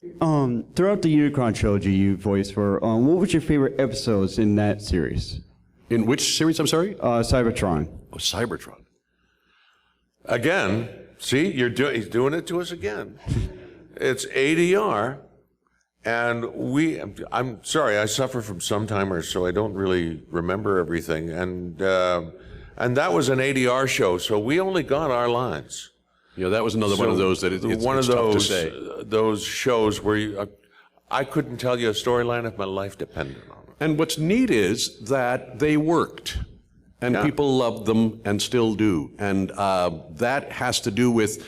Throughout the Unicron Trilogy you voiced for, what was your favorite episodes in that series? In which series, I'm sorry? Cybertron. Oh, Cybertron. Again, see, he's doing it to us again. It's ADR, and I'm sorry, I suffer from sometimers, so I don't really remember everything, and that was an ADR show, so we only got our lines. Yeah, that was another one of those that it's one of tough to those say. Those shows where I couldn't tell you a storyline if my life depended on it. And what's neat is that they worked, and people loved them and still do, and that has to do with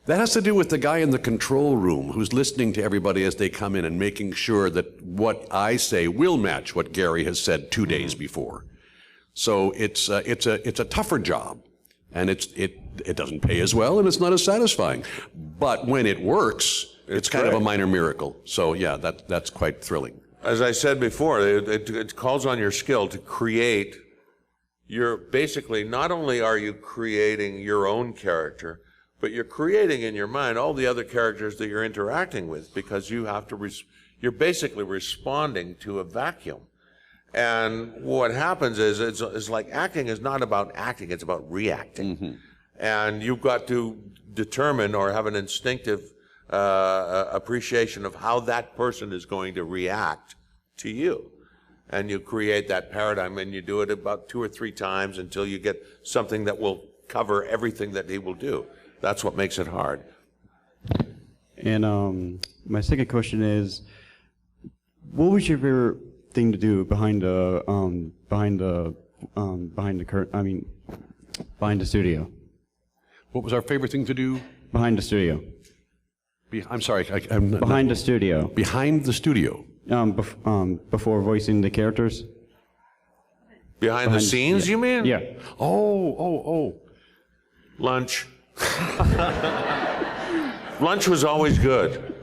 the guy in the control room who's listening to everybody as they come in and making sure that what I say will match what Garry has said 2 days before. So it's a tougher job. And it doesn't pay as well, and it's not as satisfying. But when it works, it's kind of a minor miracle. So yeah, that's quite thrilling. As I said before, it calls on your skill to create. Basically, not only are you creating your own character, but you're creating in your mind all the other characters that you're interacting with, because you're basically responding to a vacuum. And what happens is, it's like acting is not about acting, it's about reacting. Mm-hmm. And you've got to determine or have an instinctive appreciation of how that person is going to react to you. And you create that paradigm, and you do it about 2 or 3 times until you get something that will cover everything that he will do. That's what makes it hard. And my second question is, what was your favorite thing to do behind the studio? What was our favorite thing to do? Behind the studio. I'm sorry, I'm not... Behind the studio. Behind the studio? Before voicing the characters. Behind the scenes, you mean? Yeah. Oh. Lunch. Lunch was always good.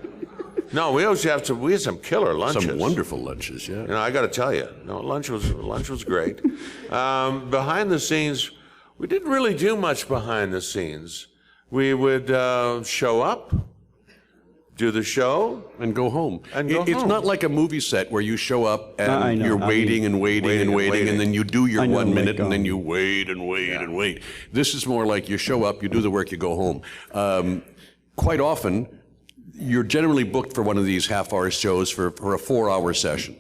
No, we had some killer lunches. Some wonderful lunches, yeah. You know, I got to tell you, lunch was great. Behind the scenes, we didn't really do much behind the scenes. We would show up, do the show, and go home. It's not like a movie set where you show up and you're waiting, and then you do your 1 minute, and then you wait and wait. This is more like you show up, you do the work, you go home. Quite often, you're generally booked for one of these half-hour shows for a 4-hour session.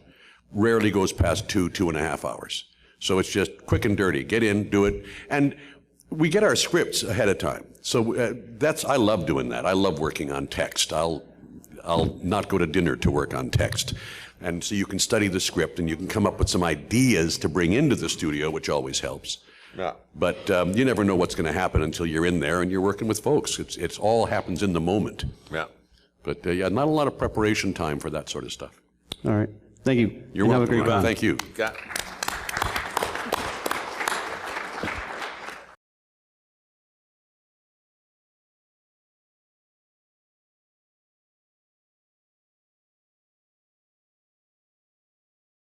Rarely goes past 2.5 hours. So it's just quick and dirty. Get in, do it. And we get our scripts ahead of time. So I love doing that. I love working on text. I'll not go to dinner to work on text. And so you can study the script, and you can come up with some ideas to bring into the studio, which always helps. Yeah. But you never know what's going to happen until you're in there and you're working with folks. It's all happens in the moment. Yeah. But yeah, not a lot of preparation time for that sort of stuff. All right. Thank you. You're welcome. Have a great time. Thank you. Got